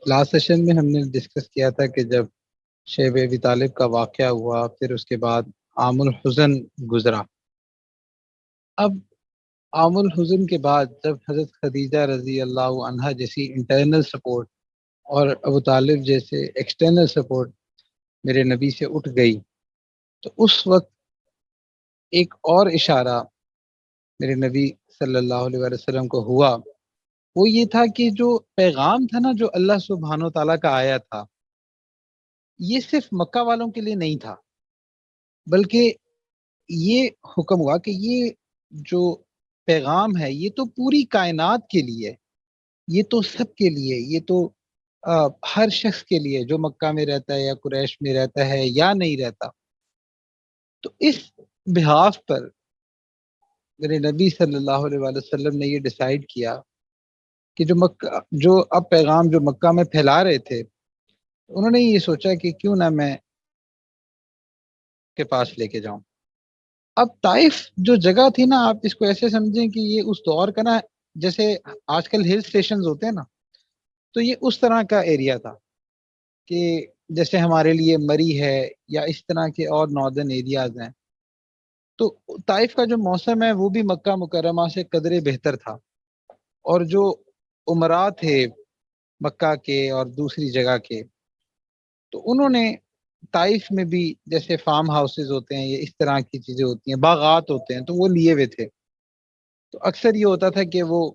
Last session میں ہم نے ڈسکس کیا تھا کہ جب شیب ابی طالب کا واقعہ ہوا، پھر اس کے بعد عام الحزن گزرا. اب عام الحزن کے بعد جب حضرت خدیجہ رضی اللہ عنہا جیسی انٹرنل سپورٹ اور ابو طالب جیسے ایکسٹرنل سپورٹ میرے نبی سے اٹھ گئی، تو اس وقت ایک اور اشارہ میرے نبی صلی اللہ علیہ وسلم کو ہوا. وہ یہ تھا کہ جو پیغام تھا نا، جو اللہ سبحانہ و تعالیٰ کا آیا تھا، یہ صرف مکہ والوں کے لیے نہیں تھا، بلکہ یہ حکم ہوا کہ یہ جو پیغام ہے یہ تو پوری کائنات کے لیے، یہ تو سب کے لیے، یہ تو ہر شخص کے لیے جو مکہ میں رہتا ہے یا قریش میں رہتا ہے یا نہیں رہتا. تو اس بحاف پر میرے نبی صلی اللہ علیہ وسلم نے یہ ڈیسائیڈ کیا کہ جو اب پیغام جو مکہ میں پھیلا رہے تھے، انہوں نے یہ سوچا کہ کیوں نہ میں کے پاس لے کے جاؤں. اب طائف جو جگہ تھی نا، آپ اس کو ایسے سمجھیں کہ یہ اس دور کا نا، جیسے آج کل ہل سٹیشنز ہوتے ہیں نا، تو یہ اس طرح کا ایریا تھا کہ جیسے ہمارے لیے مری ہے یا اس طرح کے اور ناردرن ایریاز ہیں. تو طائف کا جو موسم ہے وہ بھی مکہ مکرمہ سے قدرے بہتر تھا، اور جو عمرا تھے مکہ کے اور دوسری جگہ کے، تو انہوں نے طائف میں بھی جیسے فارم ہاؤسز ہوتے ہیں یا اس طرح کی چیزیں ہوتی ہیں، باغات ہوتے ہیں، تو وہ لیے ہوئے تھے. تو اکثر یہ ہوتا تھا کہ وہ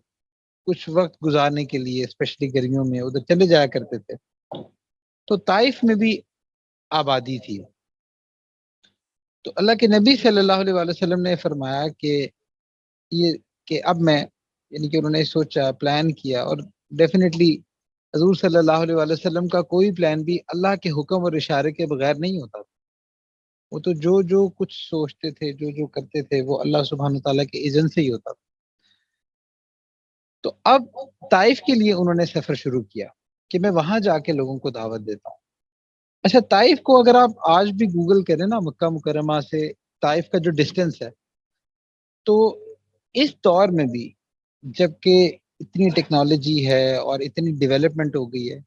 کچھ وقت گزارنے کے لیے اسپیشلی گرمیوں میں ادھر چلے جایا کرتے تھے. تو طائف میں بھی آبادی تھی. تو اللہ کے نبی صلی اللہ علیہ وسلم نے فرمایا کہ یہ کہ اب میں، یعنی کہ انہوں نے سوچا، پلان کیا، اور ڈیفینیٹلی حضور صلی اللہ علیہ وسلم کا کوئی پلان بھی اللہ کے حکم اور اشارے کے بغیر نہیں ہوتا. وہ تو جو کچھ سوچتے تھے، جو کرتے تھے، وہ اللہ سبحانہ تعالیٰ کے اذن سے ہی ہوتا تھا. تو اب طائف کے لیے انہوں نے سفر شروع کیا کہ میں وہاں جا کے لوگوں کو دعوت دیتا ہوں. اچھا، طائف کو اگر آپ آج بھی گوگل کریں نا، مکہ مکرمہ سے طائف کا جو ڈسٹینس ہے، تو اس دور میں بھی جبکہ اتنی ٹیکنالوجی ہے اور اتنی ڈیولپمنٹ ہو گئی ہے،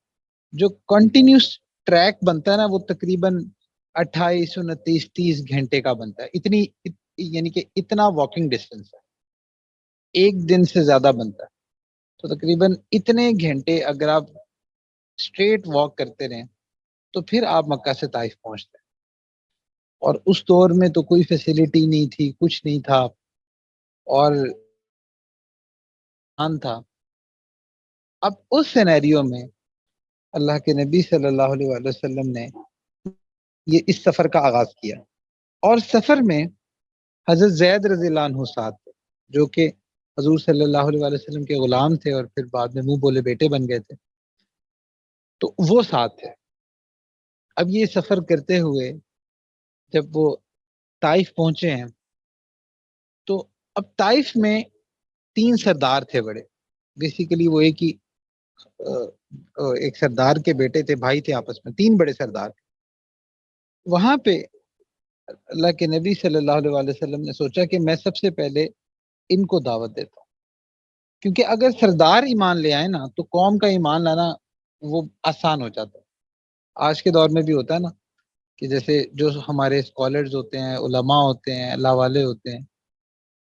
جو کنٹینیوس ٹریک بنتا ہے نا، وہ تقریباً 28 29 30 گھنٹے کا بنتا ہے. یعنی کہ اتنا واکنگ ڈسٹینس ہے، ایک دن سے زیادہ بنتا ہے. تو تقریباً اتنے گھنٹے اگر آپ اسٹریٹ واک کرتے رہیں تو پھر آپ مکہ سے طائف پہنچتے ہیں. اور اس دور میں تو کوئی فیسلٹی نہیں تھی، کچھ نہیں تھا، اور تھا. اب اس سینیریو میں اللہ کے نبی صلی اللہ علیہ وسلم نے یہ اس سفر کا آغاز کیا. اور سفر میں حضرت زید رضی اللہ عنہ ساتھ تھے، جو کہ حضور صلی اللہ علیہ وسلم کے غلام تھے اور پھر بعد میں منہ بولے بیٹے بن گئے تھے. تو وہ ساتھ تھے. اب یہ سفر کرتے ہوئے جب وہ طائف پہنچے ہیں، تو اب طائف میں 3 سردار تھے بڑے. بیسیکلی وہ ایک سردار کے بیٹے تھے، بھائی تھے آپس میں، 3 بڑے سردار تھے. وہاں پہ اللہ کے نبی صلی اللہ علیہ وسلم نے سوچا کہ میں سب سے پہلے ان کو دعوت دیتا ہوں، کیونکہ اگر سردار ایمان لے آئے نا تو قوم کا ایمان لانا وہ آسان ہو جاتا ہے. آج کے دور میں بھی ہوتا ہے نا کہ جیسے جو ہمارے اسکالرز ہوتے ہیں، علماء ہوتے ہیں، اللہ والے ہوتے ہیں،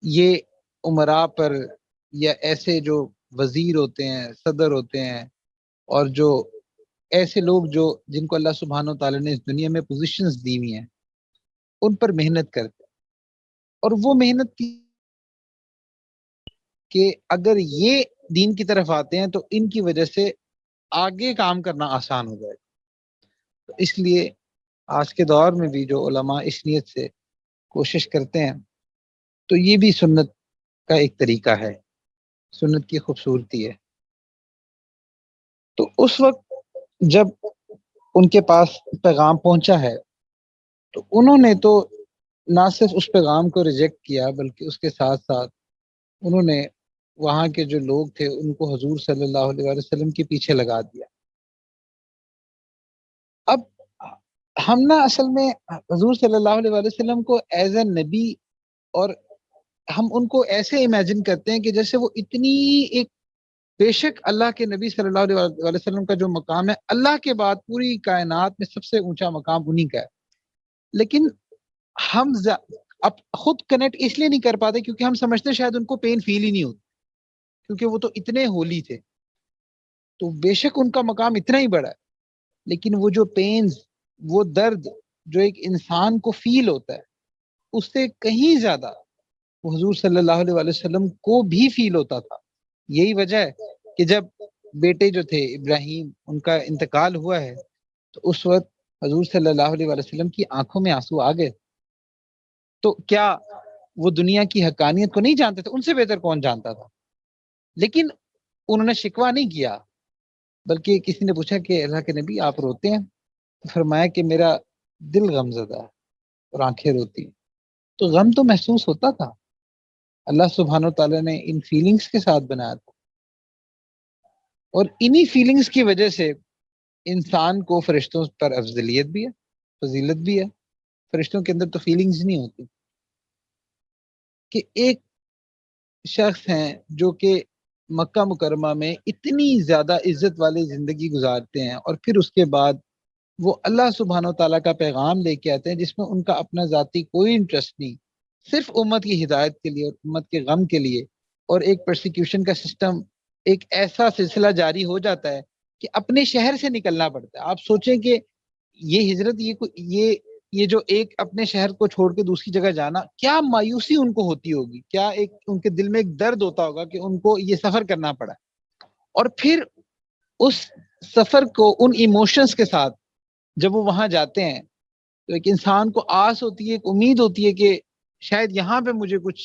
یہ عمراء پر یا ایسے جو وزیر ہوتے ہیں، صدر ہوتے ہیں، اور جو ایسے لوگ جن کو اللہ سبحانہ و تعالیٰ نے اس دنیا میں پوزیشنز دی ہوئی ہیں، ان پر محنت کرتے ہیں. اور وہ محنت کی کہ اگر یہ دین کی طرف آتے ہیں تو ان کی وجہ سے آگے کام کرنا آسان ہو جائے گا. تو اس لیے آج کے دور میں بھی جو علماء اس نیت سے کوشش کرتے ہیں، تو یہ بھی سنت کا ایک طریقہ ہے، سنت کی خوبصورتی ہے. تو اس وقت جب ان کے پاس پیغام پہنچا ہے، تو انہوں نے تو نہ صرف اس پیغام کو ریجیکٹ کیا، بلکہ اس کے ساتھ ساتھ انہوں نے وہاں کے جو لوگ تھے ان کو حضور صلی اللہ علیہ وسلم کے پیچھے لگا دیا. اب ہم نا اصل میں حضور صلی اللہ علیہ وسلم کو ایز اے نبی، اور ہم ان کو ایسے امیجن کرتے ہیں کہ جیسے وہ اتنی ایک بے شک اللہ کے نبی صلی اللہ علیہ وسلم کا جو مقام ہے اللہ کے بعد پوری کائنات میں سب سے اونچا مقام انہی کا ہے، لیکن ہم اب خود کنیکٹ اس لیے نہیں کر پاتے کیونکہ ہم سمجھتے شاید ان کو پین فیل ہی نہیں ہوتی، کیونکہ وہ تو اتنے ہولی تھے، تو بے شک ان کا مقام اتنا ہی بڑا ہے، لیکن وہ جو پینز، وہ درد جو ایک انسان کو فیل ہوتا ہے اس سے کہیں زیادہ وہ حضور صلی اللہ علیہ وسلم کو بھی فیل ہوتا تھا۔ یہی وجہ ہے کہ جب بیٹے جو تھے ابراہیم ان کا انتقال ہوا ہے تو اس وقت حضور صلی اللہ علیہ وسلم کی آنکھوں میں آنسو آ گئے، تو کیا وہ دنیا کی حقانیت کو نہیں جانتے تھے؟ ان سے بہتر کون جانتا تھا، لیکن انہوں نے شکوہ نہیں کیا، بلکہ کسی نے پوچھا کہ اللہ کے نبی آپ روتے ہیں؟ فرمایا کہ میرا دل غم زدہ ہے اور آنکھیں روتی ہیں۔ تو غم تو محسوس ہوتا تھا، اللہ سبحانہ و تعالیٰ نے ان فیلنگز کے ساتھ بنایا تھا، اور انہی فیلنگز کی وجہ سے انسان کو فرشتوں پر افضلیت بھی ہے، فضیلت بھی ہے۔ فرشتوں کے اندر تو فیلنگز نہیں ہوتی، کہ ایک شخص ہیں جو کہ مکہ مکرمہ میں اتنی زیادہ عزت والی زندگی گزارتے ہیں، اور پھر اس کے بعد وہ اللہ سبحانہ و تعالیٰ کا پیغام لے کے آتے ہیں جس میں ان کا اپنا ذاتی کوئی انٹرسٹ نہیں، صرف امت کی ہدایت کے لیے اور امت کے غم کے لیے، اور ایک پرسیکیوشن کا سسٹم، ایک ایسا سلسلہ جاری ہو جاتا ہے کہ اپنے شہر سے نکلنا پڑتا ہے۔ آپ سوچیں کہ یہ ہجرت، یہ جو ایک اپنے شہر کو چھوڑ کے دوسری جگہ جانا، کیا مایوسی ان کو ہوتی ہوگی، کیا ایک ان کے دل میں ایک درد ہوتا ہوگا کہ ان کو یہ سفر کرنا پڑا، اور پھر اس سفر کو ان ایموشنز کے ساتھ جب وہ وہاں جاتے ہیں تو ایک انسان کو آس ہوتی ہے، ایک امید ہوتی ہے کہ شاید یہاں پہ مجھے کچھ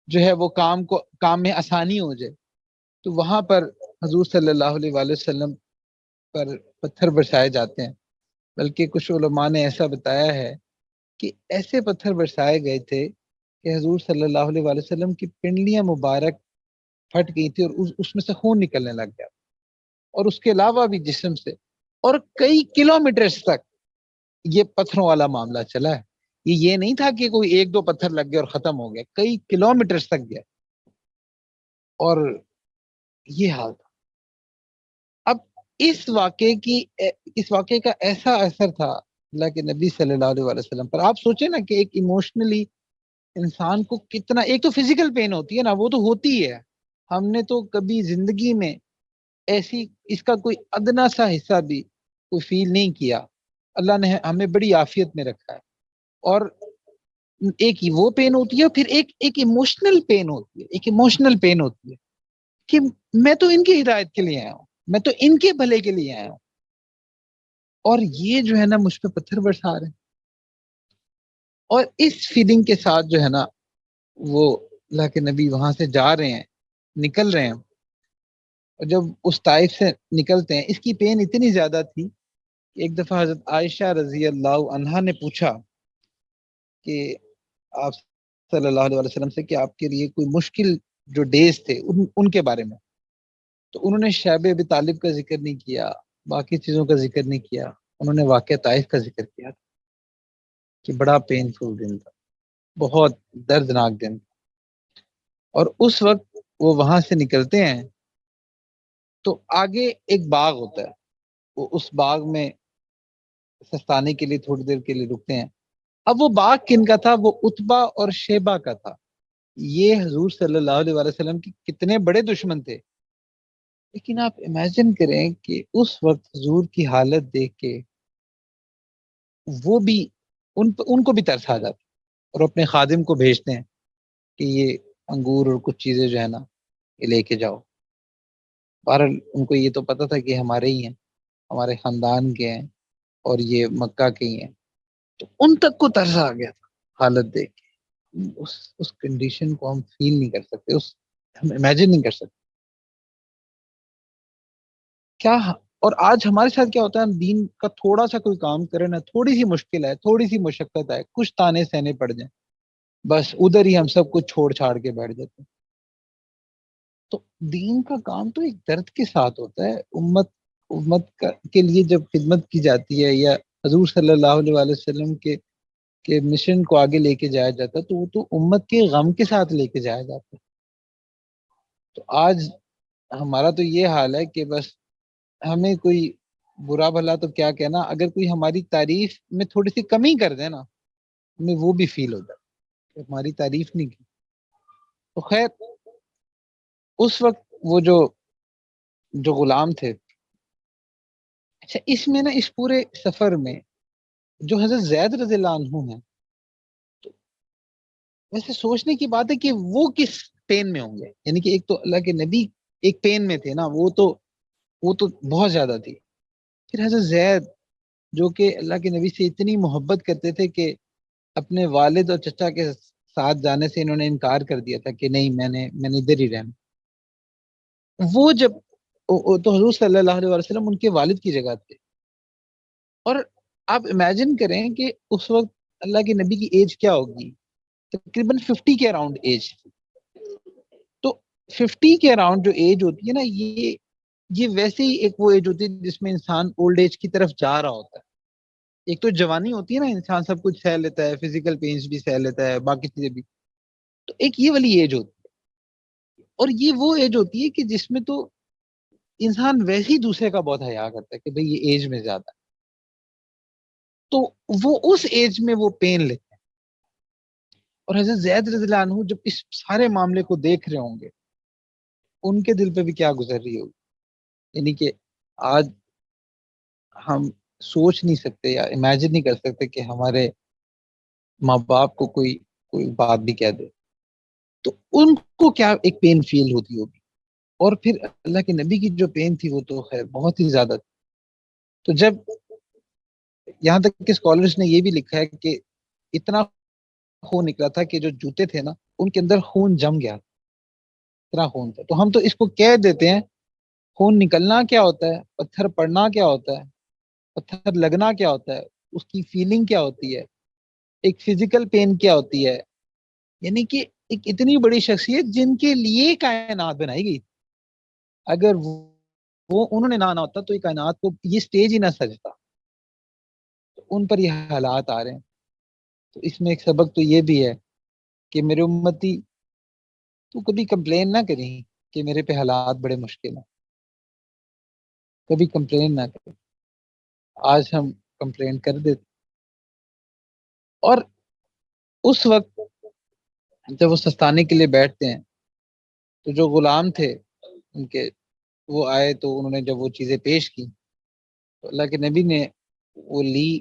جو ہے وہ کام میں آسانی ہو جائے، تو وہاں پر حضور صلی اللہ علیہ وآلہ وسلم پر پتھر برسائے جاتے ہیں، بلکہ کچھ علماء نے ایسا بتایا ہے کہ ایسے پتھر برسائے گئے تھے کہ حضور صلی اللہ علیہ وآلہ وسلم کی پنڈلیاں مبارک پھٹ گئی تھی اور اس میں سے خون نکلنے لگ گیا، اور اس کے علاوہ بھی جسم سے، اور کئی کلومیٹرز تک یہ پتھروں والا معاملہ چلا ہے۔ یہ نہیں تھا کہ کوئی ایک دو پتھر لگ گئے اور ختم ہو گیا، کئی کلومیٹرز تک گیا، اور یہ حال تھا۔ اب اس واقعے کا ایسا اثر تھا اللہ کے نبی صلی اللہ علیہ وسلم پر۔ آپ سوچیں نا کہ ایک ایموشنلی انسان کو کتنا، ایک تو فزیکل پین ہوتی ہے نا، وہ تو ہوتی ہی ہے، ہم نے تو کبھی زندگی میں ایسی اس کا کوئی ادنا سا حصہ بھی کوئی فیل نہیں کیا، اللہ نے ہمیں بڑی عافیت میں رکھا ہے، اور ایک وہ پین ہوتی ہے، پھر ایک ایموشنل پین ہوتی ہے، ایک ایموشنل پین ہوتی ہے کہ میں تو ان کی ہدایت کے لیے آیا ہوں، میں تو ان کے بھلے کے لیے آیا ہوں، اور یہ جو ہے نا مجھ پہ پتھر برسا رہے ہیں۔ اور اس فیلنگ کے ساتھ جو ہے نا وہ اللہ کے نبی وہاں سے جا رہے ہیں، نکل رہے ہیں، اور جب اس طائف سے نکلتے ہیں، اس کی پین اتنی زیادہ تھی کہ ایک دفعہ حضرت عائشہ رضی اللہ عنہا نے پوچھا کہ آپ صلی اللہ علیہ وسلم سے کہ آپ کے لیے کوئی مشکل جو ڈیز تھے ان کے بارے میں، تو انہوں نے شیب ابی طالب کا ذکر نہیں کیا، باقی چیزوں کا ذکر نہیں کیا، انہوں نے واقعہ طائف کا ذکر کیا کہ بڑا پینفل دن تھا، بہت دردناک دن تھا۔ اور اس وقت وہ وہاں سے نکلتے ہیں تو آگے ایک باغ ہوتا ہے، وہ اس باغ میں سستانے کے لیے تھوڑی دیر کے لیے رکتے ہیں۔ اب وہ باغ کن کا تھا؟ وہ عتبہ اور شیبہ کا تھا۔ یہ حضور صلی اللہ علیہ وسلم کے کتنے بڑے دشمن تھے، لیکن آپ امیجن کریں کہ اس وقت حضور کی حالت دیکھ کے وہ بھی ان کو بھی ترس آ جاتا، اور اپنے خادم کو بھیجتے ہیں کہ یہ انگور اور کچھ چیزیں جو ہے نا یہ لے کے جاؤ۔ بہرحال ان کو یہ تو پتہ تھا کہ ہمارے ہی ہیں، ہمارے خاندان کے ہیں، اور یہ مکہ کے ہی ہیں، تو ان تک کو ترس آ گیا تھا حالت دیکھ کے۔ اس کنڈیشن کو ہم فیل نہیں کر سکتے، ہم امیجن نہیں کر سکتے کیا۔ اور آج ہمارے ساتھ کیا ہوتا ہے، ہم دین کا تھوڑا سا کوئی کام کریں نا، تھوڑی سی مشکل ہے، تھوڑی سی مشقت ہے، کچھ تانے سہنے پڑ جائیں، بس ادھر ہی ہم سب کچھ چھوڑ چھاڑ کے بیٹھ جاتے ہیں۔ تو دین کا کام تو ایک درد کے ساتھ ہوتا ہے، کے لیے جب خدمت کی جاتی ہے، یا حضور صلی اللہ علیہ وآلہ وسلم کے مشن کو آگے لے کے جایا جاتا ہے، تو وہ تو امت کے غم کے ساتھ لے کے جایا جاتا ہے۔ تو آج ہمارا تو یہ حال ہے کہ بس ہمیں کوئی برا بھلا تو کیا کہنا، اگر کوئی ہماری تعریف میں تھوڑی سی کمی کر دے نا، ہمیں وہ بھی فیل ہوتا ہے کہ ہماری تعریف نہیں کی. تو خیر، اس وقت وہ جو غلام تھے. اچھا، اس میں نا اس پورے سفر میں جو حضرت زید رضی اللہ عنہ ہیں، ویسے سوچنے کی بات ہے کہ وہ کس پین میں ہوں گے. یعنی کہ ایک تو اللہ کے نبی ایک پین میں تھے نا، وہ تو بہت زیادہ تھی. پھر حضرت زید جو کہ اللہ کے نبی سے اتنی محبت کرتے تھے کہ اپنے والد اور چچا کے ساتھ جانے سے انہوں نے انکار کر دیا تھا کہ نہیں، میں نے ادھر ہی رہنا. وہ جب تو حضور صلی اللہ علیہ وسلم ان کے والد کی جگہ تھے. اور آپ امیجن کریں کہ اس وقت اللہ کے نبی کی ایج کیا ہوگی، تقریباً 50 کے اراؤنڈ ایج. تو 50 کے اراؤنڈ جو ایج ہوتی ہے نا، یہ ویسے ہی ایک وہ ایج ہوتی ہے جس میں انسان اولڈ ایج کی طرف جا رہا ہوتا ہے. ایک تو جوانی ہوتی ہے نا، انسان سب کچھ سہ لیتا ہے، فزیکل پینس بھی سہ لیتا ہے، باقی چیزیں بھی. تو ایک یہ والی ایج ہوتی ہے، اور یہ وہ ایج ہوتی ہے کہ جس میں تو انسان ویسے ہی دوسرے کا بہت حیا کرتا ہے کہ بھئی یہ ایج میں زیادہ ہے. تو وہ اس ایج میں وہ پین لیتے ہیں. اور حضرت زید رضی اللہ عنہ جب اس سارے معاملے کو دیکھ رہے ہوں گے، ان کے دل پہ بھی کیا گزر رہی ہوگی. یعنی کہ آج ہم سوچ نہیں سکتے یا امیجن نہیں کر سکتے کہ ہمارے ماں باپ کو کوئی بات بھی کہہ دے تو ان کو کیا ایک پین فیل ہوتی ہوگی. اور پھر اللہ کے نبی کی جو پین تھی وہ تو خیر بہت ہی زیادہ تھی. تو جب یہاں تک کہ اسکالرس نے یہ بھی لکھا ہے کہ اتنا خون نکلا تھا کہ جو جوتے تھے نا ان کے اندر خون جم گیا، اتنا خون تھا. تو ہم تو اس کو کہہ دیتے ہیں خون نکلنا کیا ہوتا ہے، پتھر پڑنا کیا ہوتا ہے، پتھر لگنا کیا ہوتا ہے، اس کی فیلنگ کیا ہوتی ہے، ایک فزیکل پین کیا ہوتی ہے. یعنی کہ ایک اتنی بڑی شخصیت جن کے لیے کائنات بنائی گئی، اگر وہ انہوں نے نہ ہوتا تو یہ کائنات کو یہ سٹیج ہی نہ سجتا. ان پر یہ حالات آ رہے ہیں. تو اس میں ایک سبق تو یہ بھی ہے کہ میرے امتی تو کبھی کمپلین نہ کریں کہ میرے پہ حالات بڑے مشکل ہیں. کبھی کمپلین نہ کریں. آج ہم کمپلین کر دیتے. اور اس وقت جب وہ سستانے کے لیے بیٹھتے ہیں تو جو غلام تھے ان کے، وہ آئے تو انہوں نے جب وہ چیزیں پیش کی تو اللہ کے نبی نے وہ لی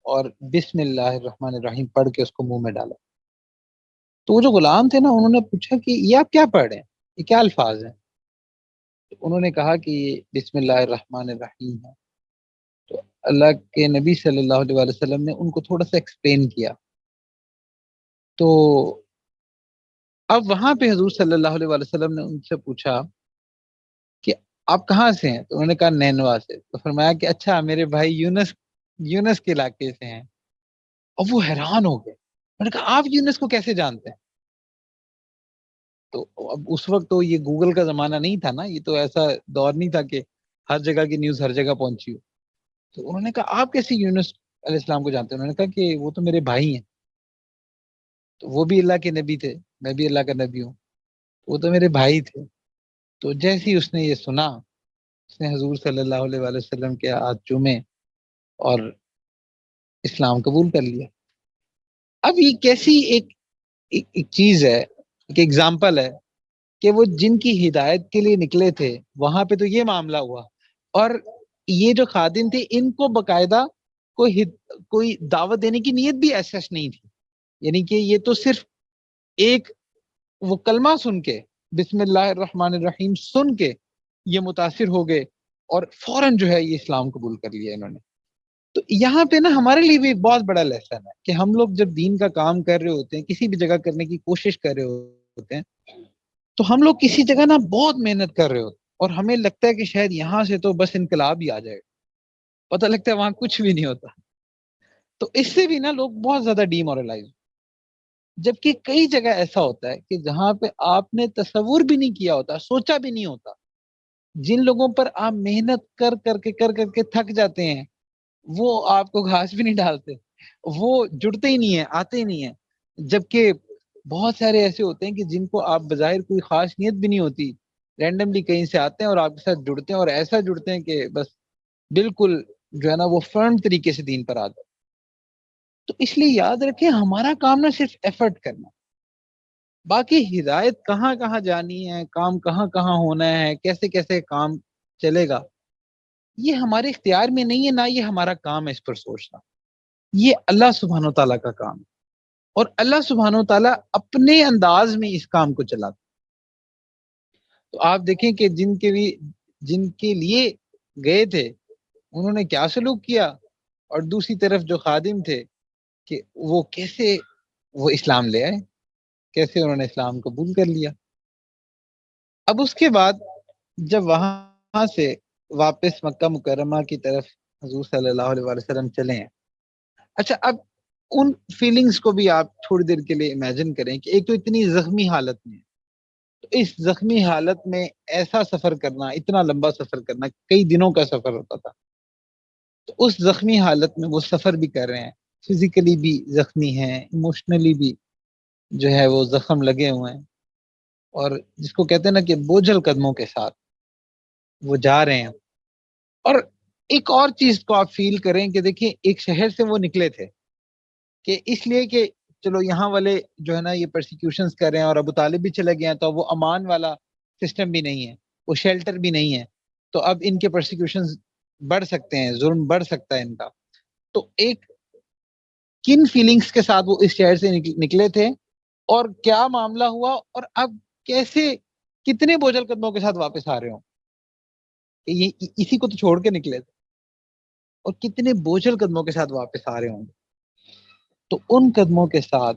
اور بسم اللہ الرحمن الرحیم پڑھ کے اس کو منہ میں ڈالا. تو وہ جو غلام تھے نا انہوں نے پوچھا کہ یہ آپ کیا پڑھ رہے ہیں، یہ کیا الفاظ ہیں. انہوں نے کہا کہ یہ بسم اللہ الرحمن الرحیم ہے. تو اللہ کے نبی صلی اللہ علیہ وسلم نے ان کو تھوڑا سا ایکسپلین کیا. تو اب وہاں پہ حضور صلی اللہ علیہ وسلم نے ان سے پوچھا کہ آپ کہاں سے ہیں. تو انہوں نے کہا نینوا سے. تو فرمایا کہ اچھا میرے بھائی یونس کے علاقے سے ہیں. اور وہ حیران ہو گئے. انہوں نے کہا آپ یونس کو کیسے جانتے ہیں. تو اب اس وقت تو یہ گوگل کا زمانہ نہیں تھا نا، یہ تو ایسا دور نہیں تھا کہ ہر جگہ کی نیوز ہر جگہ پہنچی ہو. تو انہوں نے کہا آپ کیسے یونس علیہ السلام کو جانتے ہیں. انہوں نے کہا کہ وہ تو میرے بھائی ہیں. تو وہ بھی اللہ کے نبی تھے، میں بھی اللہ کا نبی ہوں، وہ تو میرے بھائی تھے. تو جیسے ہی اس نے یہ سنا، اس نے حضور صلی اللہ علیہ وسلم کے ہاتھ چومے اور اسلام قبول کر لیا. اب یہ کیسی ایک چیز ہے، ایک ایگزامپل ہے کہ وہ جن کی ہدایت کے لیے نکلے تھے وہاں پہ تو یہ معاملہ ہوا. اور یہ جو خادم تھے ان کو باقاعدہ کوئی دعوت دینے کی نیت بھی ایسا نہیں تھی. یعنی کہ یہ تو صرف ایک وہ کلمہ سن کے بسم اللہ الرحمن الرحیم سن کے یہ متاثر ہو گئے اور فوراً جو ہے یہ اسلام قبول کر لیا انہوں نے. تو یہاں پہ نا ہمارے لیے بھی ایک بہت بڑا لیسن ہے کہ ہم لوگ جب دین کا کام کر رہے ہوتے ہیں، کسی بھی جگہ کرنے کی کوشش کر رہے ہوتے ہیں، تو ہم لوگ کسی جگہ نا بہت محنت کر رہے ہوتے ہیں اور ہمیں لگتا ہے کہ شاید یہاں سے تو بس انقلاب ہی آ جائے گا. پتہ لگتا ہے وہاں کچھ بھی نہیں ہوتا. تو اس سے بھی نا لوگ بہت زیادہ ڈی مورلائز. جبکہ کئی جگہ ایسا ہوتا ہے کہ جہاں پہ آپ نے تصور بھی نہیں کیا ہوتا، سوچا بھی نہیں ہوتا، جن لوگوں پر آپ محنت کر کے تھک جاتے ہیں وہ آپ کو گھاس بھی نہیں ڈالتے، وہ جڑتے ہی نہیں ہیں، آتے ہی نہیں ہیں. جبکہ بہت سارے ایسے ہوتے ہیں کہ جن کو آپ بظاہر کوئی خاص نیت بھی نہیں ہوتی رینڈملی کہیں سے آتے ہیں اور آپ کے ساتھ جڑتے ہیں، اور ایسا جڑتے ہیں کہ بس بالکل جو ہے نا وہ فرم طریقے سے دین پر آتے ہیں۔ تو اس لیے یاد رکھیں ہمارا کام نہ صرف ایفرٹ کرنا، باقی ہدایت کہاں کہاں جانی ہے، کام کہاں کہاں ہونا ہے، کیسے کیسے کام چلے گا، یہ ہمارے اختیار میں نہیں ہے، نہ یہ ہمارا کام ہے اس پر سوچنا، یہ اللہ سبحانہ و تعالیٰ کا کام ہے، اور اللہ سبحانہ و تعالیٰ اپنے انداز میں اس کام کو چلاتا۔ تو آپ دیکھیں کہ جن کے لیے گئے تھے انہوں نے کیا سلوک کیا، اور دوسری طرف جو خادم تھے کہ وہ کیسے وہ اسلام لے آئے، کیسے انہوں نے اسلام قبول کر لیا۔ اب اس کے بعد جب وہاں سے واپس مکہ مکرمہ کی طرف حضور صلی اللہ علیہ وسلم چلے ہیں، اچھا اب ان فیلنگز کو بھی آپ تھوڑی دیر کے لیے امیجن کریں کہ ایک تو اتنی زخمی حالت میں، تو اس زخمی حالت میں ایسا سفر کرنا، اتنا لمبا سفر کرنا، کئی دنوں کا سفر ہوتا تھا، تو اس زخمی حالت میں وہ سفر بھی کر رہے ہیں، فزیکلی بھی زخمی ہیں، ایموشنلی بھی جو ہے وہ زخم لگے ہوئے ہیں، اور جس کو کہتے ہیں نا کہ بوجھل قدموں کے ساتھ وہ جا رہے ہیں۔ اور ایک اور چیز کو آپ فیل کریں کہ دیکھیں ایک شہر سے وہ نکلے تھے کہ اس لیے کہ چلو یہاں والے جو ہے نا یہ پرسیکیوشنز کر رہے ہیں، اور ابو طالب بھی چلے گئے ہیں، تو وہ امان والا سسٹم بھی نہیں ہے، وہ شیلٹر بھی نہیں ہے، تو اب ان کے پرسیکیوشنز بڑھ سکتے ہیں، ظلم بڑھ سکتا ہے ان کا۔ تو ایک کن فیلنگز کے ساتھ وہ اس شہر سے نکلے تھے، اور کیا معاملہ ہوا، اور اب کیسے کتنے بوجھل قدموں کے ساتھ واپس آ رہے ہوں، اسی کو تو چھوڑ کے نکلے تھے، اور کتنے بوجھل قدموں کے ساتھ واپس آ رہے ہوں گے۔ تو ان قدموں کے ساتھ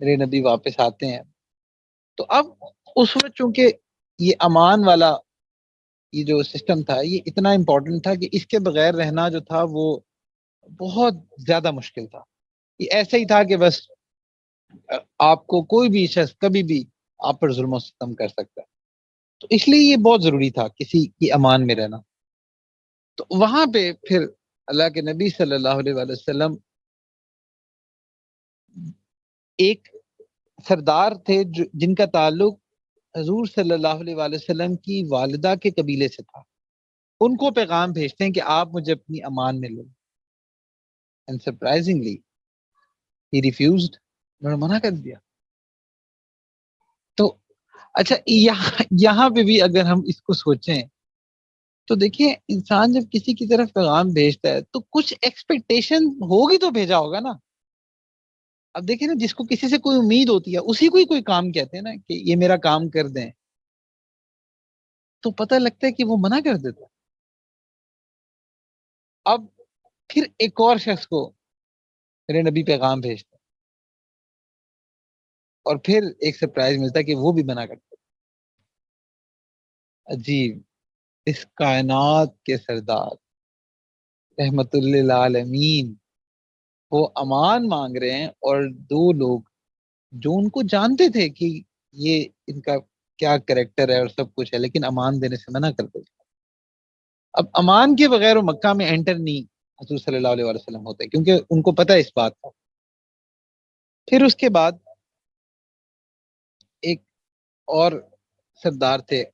میرے نبی واپس آتے ہیں، تو اب اس وقت چونکہ یہ امان والا یہ جو سسٹم تھا یہ اتنا امپورٹنٹ تھا کہ اس کے بغیر رہنا جو تھا وہ بہت زیادہ مشکل تھا۔ یہ ایسا ہی تھا کہ بس آپ کو کوئی بھی شخص کبھی بھی آپ پر ظلم و ستم کر سکتا ہے، تو اس لیے یہ بہت ضروری تھا کسی کی امان میں رہنا۔ تو وہاں پہ پھر اللہ کے نبی صلی اللہ علیہ وسلم ایک سردار تھے جن کا تعلق حضور صلی اللہ علیہ وسلم کی والدہ کے قبیلے سے تھا، ان کو پیغام بھیجتے ہیں کہ آپ مجھے اپنی امان میں لو، اینڈ سرپرائزنگلی ہی ریفیوزڈ، انہوں نے منع کر دیا۔ تو اچھا یہاں پہ بھی اگر ہم اس کو سوچیں تو دیکھیں انسان جب کسی کی طرف پیغام بھیجتا ہے تو کچھ ایکسپیکٹیشن ہوگی تو بھیجا ہوگا نا۔ اب دیکھیں نا جس کو کسی سے کوئی امید ہوتی ہے اسی کو ہی کوئی کام کہتے ہیں نا کہ یہ میرا کام کر دیں، تو پتہ لگتا ہے کہ وہ منع کر دیتا ہے۔ اب پھر ایک اور شخص کو میرے نبی پیغام بھیجتے ہیں، اور پھر ایک سرپرائز ملتا ہے کہ وہ بھی منع کرتا ہے۔ عجیب، اس کائنات کے سردار رحمت للعالمین وہ امان مانگ رہے ہیں، اور دو لوگ جو ان کو جانتے تھے کہ یہ ان کا کیا کریکٹر ہے اور سب کچھ ہے، لیکن امان دینے سے منع کر دیتے۔ اب امان کے بغیر وہ مکہ میں انٹر نہیں حضور صلی اللہ علیہ وسلم ہوتے، کیونکہ ان کو پتہ ہے اس بات کا۔ پھر اس کے بعد ایک اور سردار تھے،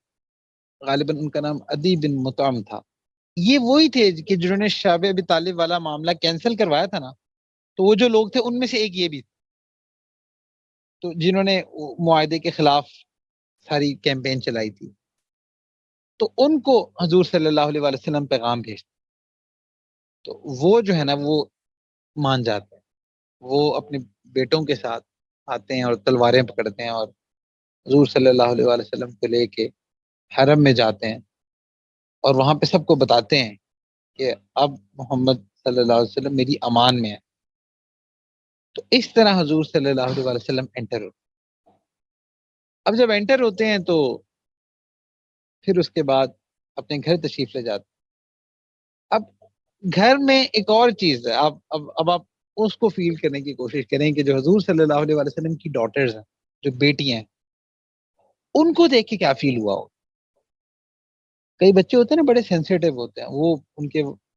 غالباً ان کا نام عدی بن مطعم تھا، یہ وہی تھے کہ جنہوں نے شعب ابی طالب والا معاملہ کینسل کروایا تھا نا، تو وہ جو لوگ تھے ان میں سے ایک یہ بھی تھے، تو جنہوں نے معاہدے کے خلاف ساری کیمپین چلائی تھی، تو ان کو حضور صلی اللہ علیہ وسلم پیغام بھیجتے، تو وہ جو ہے نا وہ مان جاتے ہیں، وہ اپنے بیٹوں کے ساتھ آتے ہیں اور تلواریں پکڑتے ہیں، اور حضور صلی اللہ علیہ وسلم کو لے کے حرم میں جاتے ہیں، اور وہاں پہ سب کو بتاتے ہیں کہ اب محمد صلی اللہ علیہ وسلم میری امان میں ہے۔ تو اس طرح حضور صلی اللہ علیہ وسلم انٹر ہوتے ہیں۔ اب جب انٹر ہوتے ہیں تو پھر اس کے بعد اپنے گھر تشریف لے جاتے ہیں۔ اب گھر میں ایک اور چیز ہے، اب آپ اس کو فیل کرنے کی کوشش کریں کہ جو حضور صلی اللہ علیہ وسلم کی ڈاٹرز ہیں، جو بیٹی ہیں، ان کو دیکھ کے کیا فیل ہوا ہو۔ کئی بچے ہوتے ہیں نا بڑے سینسیٹیو ہوتے ہیں، وہ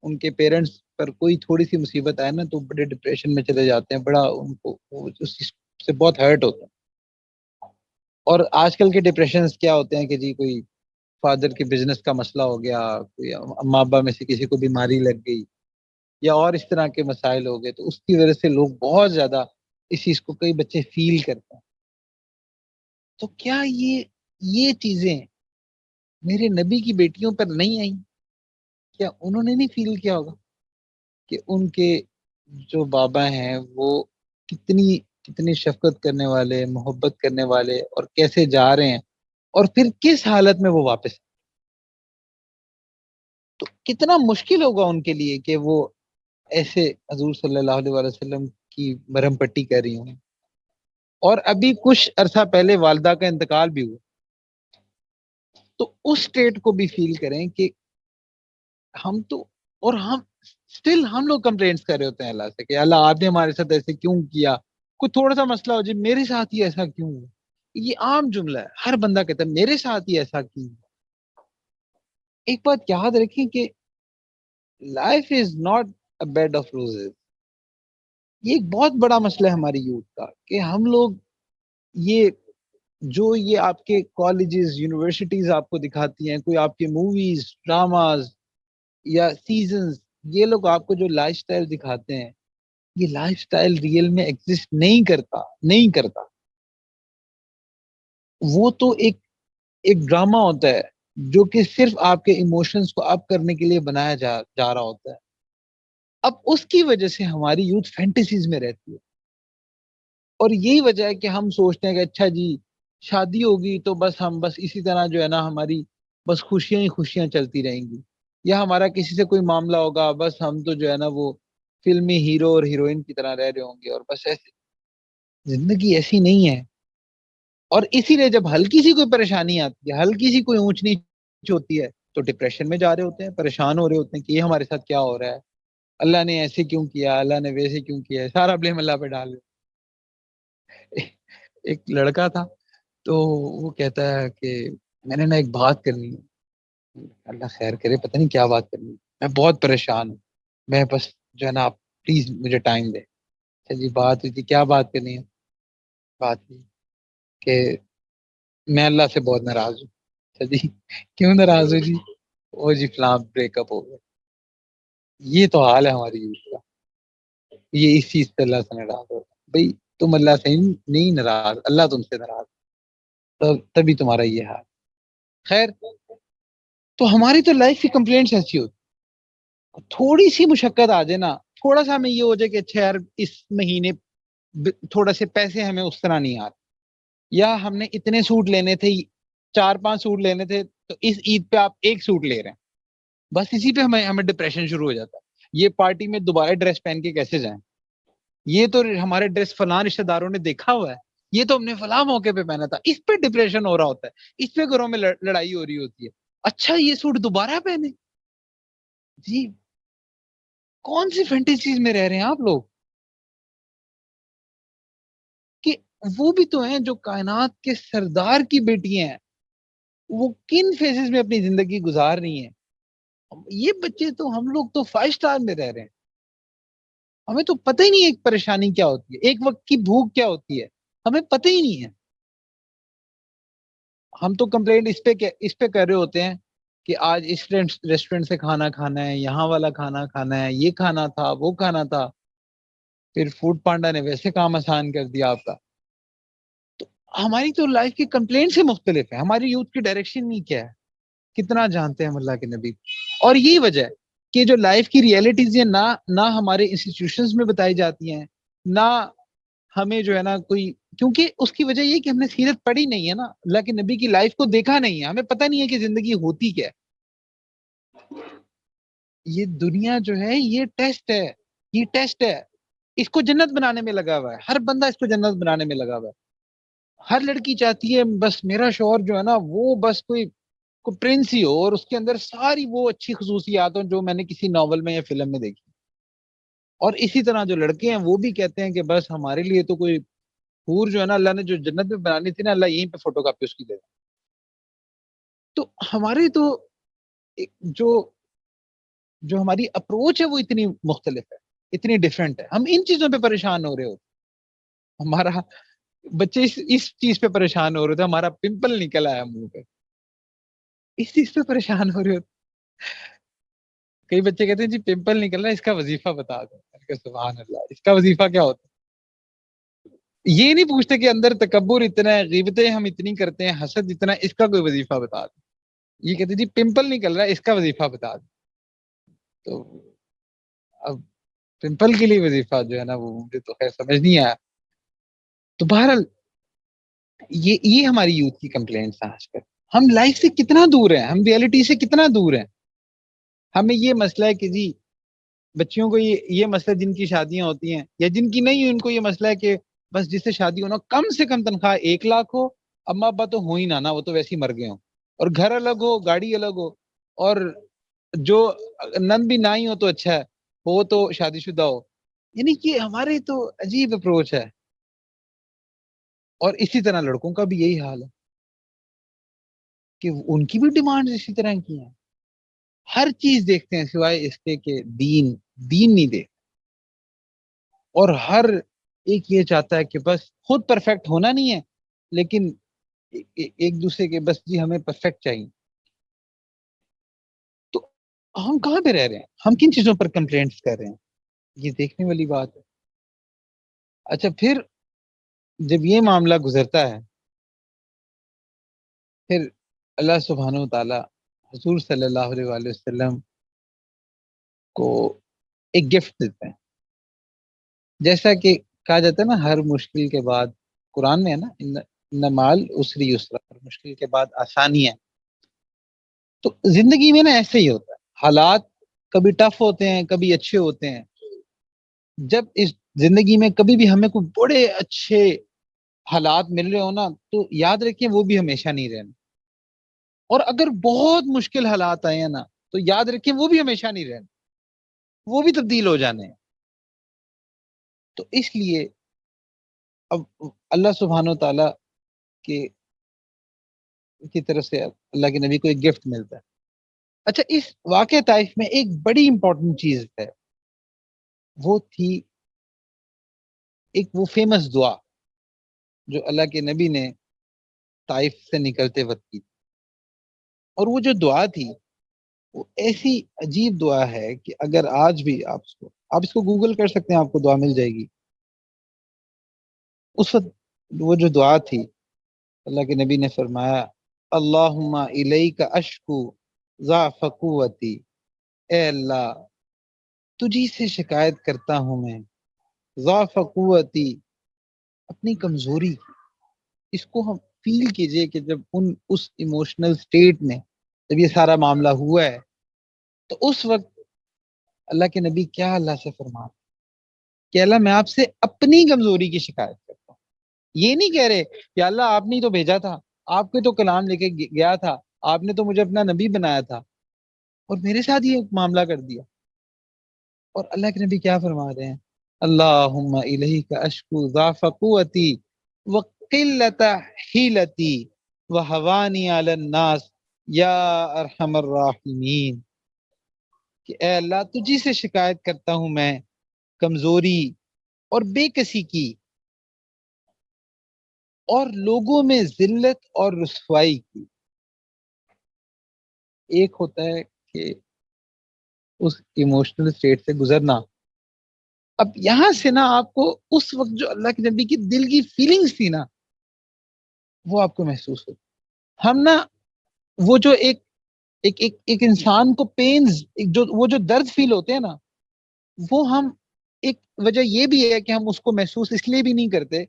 ان کے پیرنٹس پر کوئی تھوڑی سی مصیبت آئے نا تو بڑے ڈپریشن میں چلے جاتے ہیں، بڑا ان کو اس چیز سے بہت ہرٹ ہوتا ہے۔ اور آج کل کے ڈپریشنز کیا ہوتے ہیں کہ جی کوئی فادر کے بزنس کا مسئلہ ہو گیا، کوئی اما ابا میں سے کسی کو بیماری لگ گئی، یا اور اس طرح کے مسائل ہو گئے، تو اس کی وجہ سے لوگ بہت زیادہ اس چیز کو کئی بچے فیل کرتے ہیں. تو کیا یہ چیزیں میرے نبی کی بیٹیوں پر نہیں آئیں؟ کیا انہوں نے نہیں فیل کیا ہوگا کہ ان کے جو بابا ہیں وہ کتنی کتنی شفقت کرنے والے، محبت کرنے والے، اور کیسے جا رہے ہیں، اور پھر کس حالت میں وہ واپس. تو کتنا مشکل ہوگا ان کے لیے کہ وہ ایسے حضور صلی اللہ علیہ وسلم کی مرہم پٹی کر رہی ہوں. اور ابھی کچھ عرصہ پہلے والدہ کا انتقال بھی ہوا. تو اس سٹیٹ کو بھی فیل کریں کہ ہم تو، اور ہم اسٹل ہم لوگ کمپلینٹس کر رہے ہوتے ہیں اللہ سے کہ اللہ آپ نے ہمارے ساتھ ایسے کیوں کیا. کوئی تھوڑا سا مسئلہ ہو جائے میرے ساتھ ہی ایسا کیوں ہوا. یہ عام جملہ ہے، ہر بندہ کہتا ہے میرے ساتھ ہی ایسا کیوں. ایک بات یاد رکھیں کہ life is not a bad of roses. یہ ایک بہت بڑا مسئلہ ہے ہماری یوتھ کا کہ ہم لوگ یہ جو یہ آپ کے کالجز یونیورسٹیز آپ کو دکھاتی ہیں، کوئی آپ کے موویز ڈراماز یا سیزنز، یہ لوگ آپ کو جو لائف سٹائل دکھاتے ہیں، یہ لائف سٹائل ریئل میں ایگزسٹ نہیں کرتا. وہ تو ایک ڈرامہ ہوتا ہے جو کہ صرف آپ کے ایموشنز کو اپ کرنے کے لیے بنایا جا رہا ہوتا ہے. اب اس کی وجہ سے ہماری یوتھ فینٹیسیز میں رہتی ہے، اور یہی وجہ ہے کہ ہم سوچتے ہیں کہ اچھا جی شادی ہوگی تو بس اسی طرح جو ہے نا ہماری بس خوشیاں ہی خوشیاں چلتی رہیں گی، یا ہمارا کسی سے کوئی معاملہ ہوگا بس ہم تو جو ہے نا وہ فلمی ہیرو اور ہیروئن کی طرح رہ رہے ہوں گے، اور بس ایسے. زندگی ایسی نہیں ہے. اور اسی لیے جب ہلکی سی کوئی پریشانی آتی ہے، ہلکی سی کوئی اونچ نیچ ہوتی ہے، تو ڈپریشن میں جا رہے ہوتے ہیں، پریشان ہو رہے ہوتے ہیں کہ یہ ہمارے ساتھ کیا ہو رہا ہے، اللہ نے ایسے کیوں کیا، اللہ نے ویسے کیوں کیا، سارا بلیم اللہ پہ ڈال رہے. ایک لڑکا تھا تو وہ کہتا ہے کہ میں نے نا ایک بات کرنی ہے. اللہ خیر کرے، پتہ نہیں کیا بات کرنی ہے، میں بہت پریشان ہوں، میں بس جو ہے نا آپ پلیز مجھے ٹائم دے. اچھا جی بات ہوئی تھی، کیا بات کرنی ہے. بات کی کہ میں اللہ سے بہت ناراض ہوں. اچھا جی کیوں ناراض ہو جی. وہ جی فلاں بریک اپ ہو گیا. یہ تو حال ہے ہماری یوتھ کا. یہ اس چیز پہ اللہ سے ناراض ہو بھائی. تم اللہ سے نہیں ناراض، اللہ تم سے ناراض، تبھی تمہارا یہ حال. خیر، تو ہماری تو لائف کی کمپلینٹس ایسی ہوتی. تھوڑی سی مشقت آ جائے نا، تھوڑا سا ہمیں یہ ہو جائے کہ اچھا یار اس مہینے تھوڑا سے پیسے ہمیں اس طرح نہیں آ رہے، یا ہم نے اتنے سوٹ لینے تھے، 4-5 سوٹ لینے تھے، تو اس عید پہ آپ ایک سوٹ لے رہے ہیں، بس اسی پہ ہمیں ڈپریشن شروع ہو جاتا ہے. یہ پارٹی میں دوبارہ ڈریس پہن کے کیسے جائیں، یہ تو ہمارے ڈریس فلاں رشتہ داروں نے دیکھا ہوا ہے، یہ تو ہم نے فلاں موقع پہ پہنا تھا. اس پہ ڈپریشن ہو رہا ہوتا ہے، اس پہ گھروں میں لڑائی ہو رہی ہوتی ہے. اچھا یہ سوٹ دوبارہ پہنے جی. کون سی فینٹیسیز میں رہ رہے ہیں آپ لوگ کہ وہ بھی تو ہیں جو کائنات کے سردار کی بیٹی ہیں، وہ کن فیزز میں اپنی زندگی گزار رہی ہیں. یہ بچے تو، ہم لوگ تو 5 اسٹار میں رہ رہے ہیں، ہمیں تو پتہ ہی نہیں ایک پریشانی کیا ہوتی ہے، ایک وقت کی بھوک کیا ہوتی ہے، ہمیں پتہ ہی نہیں ہے. ہم تو کمپلینٹ اس پہ کر رہے ہوتے ہیں کہ آج اس ریسٹورینٹ سے کھانا کھانا ہے، یہاں والا کھانا کھانا ہے، یہ کھانا تھا، وہ کھانا تھا. پھر فوڈ پانڈا نے ویسے کام آسان کر دیا آپ کا. تو ہماری تو لائف کی کمپلینٹ سے مختلف ہے. ہماری یوتھ کی ڈائریکشن نہیں کیا ہے، کتنا جانتے ہیں ہم اللہ کے نبی. اور یہی وجہ ہے کہ جو لائف کی ریئلٹیز ہیں نہ ہمارے انسٹیٹیوشنز میں بتائی جاتی ہیں، نہ ہمیں جو ہے نا کوئی، کیونکہ اس کی وجہ یہ کہ ہم نے سیرت پڑھی نہیں ہے نا، اللہ کے نبی کی لائف کو دیکھا نہیں ہے، ہمیں پتہ نہیں ہے کہ زندگی ہوتی کیا ہے. یہ دنیا جو ہے یہ ٹیسٹ ہے، یہ ٹیسٹ ہے. اس کو جنت بنانے میں لگا ہوا ہے، ہر بندہ اس کو جنت بنانے میں لگا ہوا ہے. ہر لڑکی چاہتی ہے بس میرا شوہر جو ہے نا وہ بس کوئی پرنس ہی ہو، اور اس کے اندر ساری وہ اچھی خصوصیات ہوں جو میں نے کسی ناول میں یا فلم میں دیکھی. اور اسی طرح جو لڑکے ہیں وہ بھی کہتے ہیں کہ بس ہمارے لیے تو کوئی حور جو ہے نا اللہ نے جو جنت میں بنانی تھی نا، اللہ یہیں پہ فوٹو کاپی اس کی دے. تو ہماری تو جو جو ہماری اپروچ ہے وہ اتنی مختلف ہے، اتنی ڈفرینٹ ہے. ہم ان چیزوں پہ پریشان ہو رہے ہوتے. ہمارا بچے اس چیز پہ پریشان ہو رہے تھے، ہمارا پمپل نکل آیا منہ پہ. اس چیز سے پریشان ہو رہے ہو. کئی بچے کہتے ہیں جی پمپل نکل رہا ہے، اس کا وظیفہ بتا دو. میں کہا سبحان اللہ، اس کا وظیفہ کیا ہوتا ہے؟ یہ نہیں پوچھتے کہ اندر تکبر اتنا ہے، غیبتیں ہم اتنی کرتے ہیں، حسد اتنا ہے، اس کا کوئی وظیفہ بتا دو. یہ کہتے ہیں جی پمپل نکل رہا ہے، اس کا وظیفہ بتا دو. تو اب پمپل کے لیے وظیفہ جو ہے نا، وہ مجھے تو خیر سمجھ نہیں آیا. تو بہرحال یہ ہماری یوتھ کی کمپلینٹس ہیں آج کل. ہم لائف سے کتنا دور ہیں، ہم ریئلٹی سے کتنا دور ہیں. ہمیں یہ مسئلہ ہے کہ جی بچیوں کو یہ مسئلہ، جن کی شادیاں ہوتی ہیں یا جن کی نہیں، ان کو یہ مسئلہ ہے کہ بس جس سے شادی ہونا کم سے کم تنخواہ 1 لاکھ ہو. اما ابا تو ہو ہی نہ، وہ تو ویسے ہی مر گئے ہوں، اور گھر الگ ہو، گاڑی الگ ہو، اور جو نند بھی نہ ہی ہو تو اچھا ہے، وہ تو شادی شدہ ہو. یعنی کہ ہمارے تو عجیب اپروچ ہے. اور اسی طرح لڑکوں کا بھی یہی حال ہے کہ ان کی بھی ڈیمانڈ اسی طرح کی ہیں. ہر چیز دیکھتے ہیں سوائے اس کے کہ دین نہیں دیکھتے. اور ہر ایک یہ چاہتا ہے کہ بس خود پرفیکٹ ہونا نہیں ہے، لیکن ایک دوسرے کے بس جی ہمیں پرفیکٹ چاہیے. تو ہم کہاں پہ رہ رہے ہیں؟ ہم کن چیزوں پر کمپلینٹس کر رہے ہیں؟ یہ دیکھنے والی بات ہے. اچھا، پھر جب یہ معاملہ گزرتا ہے، پھر اللہ سبحانہ و تعالی حضور صلی اللہ علیہ وآلہ وسلم کو ایک گفٹ دیتے ہیں. جیسا کہ کہا جاتا ہے نا، ہر مشکل کے بعد، قرآن میں ہے نا، نمال اسری یسرا، ہر مشکل کے بعد آسانی ہے. تو زندگی میں نا ایسے ہی ہوتا ہے، حالات کبھی ٹف ہوتے ہیں، کبھی اچھے ہوتے ہیں. جب اس زندگی میں کبھی بھی ہمیں کوئی بڑے اچھے حالات مل رہے ہو نا، تو یاد رکھیں وہ بھی ہمیشہ نہیں رہنا. اور اگر بہت مشکل حالات آئے ہیں نا، تو یاد رکھیں وہ بھی ہمیشہ نہیں رہنا، وہ بھی تبدیل ہو جانے ہیں. تو اس لیے اب اللہ سبحانہ و تعالیٰ کے کی طرف سے اللہ کے نبی کو ایک گفٹ ملتا ہے. اچھا، اس واقعہ طائف میں ایک بڑی امپورٹنٹ چیز ہے، وہ تھی ایک وہ فیمس دعا جو اللہ کے نبی نے طائف سے نکلتے وقت کی. اور وہ جو دعا تھی، وہ ایسی عجیب دعا ہے کہ اگر آج بھی آپ اس کو گوگل کر سکتے ہیں، آپ کو دعا مل جائے گی. اس وقت وہ جو دعا تھی، اللہ کے نبی نے فرمایا، اللہم الیک اشکو ضعف قوتی، اے اللہ تجھی سے شکایت کرتا ہوں میں، ضعف قوتی، اپنی کمزوری. اس کو ہم فیل کیجئے کہ جب اس ایموشنل سٹیٹ میں جب یہ سارا معاملہ ہوا ہے، تو اس وقت اللہ کے نبی کیا اللہ سے فرما کہ اللہ میں آپ سے اپنی کمزوری کی شکایت کرتا ہوں. یہ نہیں کہہ رہے کہ اللہ آپ نے تو بھیجا تھا، آپ کے تو کلام لے کے گیا تھا، آپ نے تو مجھے اپنا نبی بنایا تھا، اور میرے ساتھ یہ معاملہ کر دیا. اور اللہ کے نبی کیا فرما رہے ہیں، اللہم الیک اشکو ضعف قوتی وقلت حیلتی وہوانی علی الناس یا ارحم الراحمین. کہ اے اللہ تجھی سے شکایت کرتا ہوں میں کمزوری اور بے کسی کی، اور لوگوں میں ذلت اور رسوائی کی. ایک ہوتا ہے کہ اس ایموشنل اسٹیٹ سے گزرنا. اب یہاں سے نا آپ کو اس وقت جو اللہ کے نبی کی دل کی فیلنگز تھی نا، وہ آپ کو محسوس ہوتی. ہم نا وہ جو ایک انسان کو پینز، وہ جو درد فیل ہوتے ہیں نا، وہ ہم ایک وجہ یہ بھی ہے کہ ہم اس کو محسوس اس لیے بھی نہیں کرتے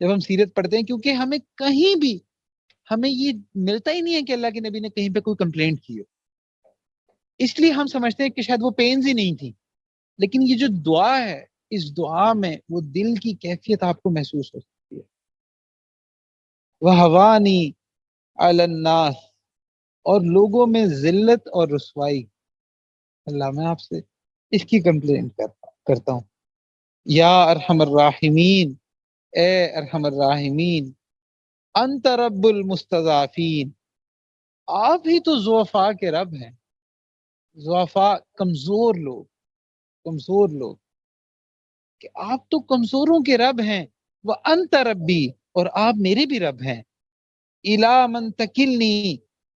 جب ہم سیرت پڑھتے ہیں، کیونکہ ہمیں کہیں بھی ہمیں یہ ملتا ہی نہیں ہے کہ اللہ کے نبی نے کہیں پہ کوئی کمپلینٹ کی ہو. اس لیے ہم سمجھتے ہیں کہ شاید وہ پینز ہی نہیں تھی. لیکن یہ جو دعا ہے، اس دعا میں وہ دل کی کیفیت آپ کو محسوس ہو سکتی ہے. وَحَوَانِي عَلَى النَّاسِ، اور لوگوں میں ذلت اور رسوائی. اللہ میں آپ سے اس کی کمپلینٹ کرتا ہوں. یا ارحم الراحمین، اے ارحم الراحمین، انت رب المستضعفین، آپ ہی تو ضعفاء کے رب ہیں. ضعفاء کمزور لوگ کہ آپ تو کمزوروں کے رب ہیں. وَأَنْتَ ربی، اور آپ میرے بھی رب ہیں. اِلَى مَنْ تَكِلْنِي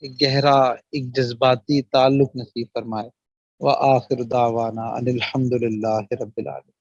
ایک گہرا، ایک جذباتی تعلق نصیب فرمائے۔ وآخر دعوانا ان الحمد للہ رب العالمین۔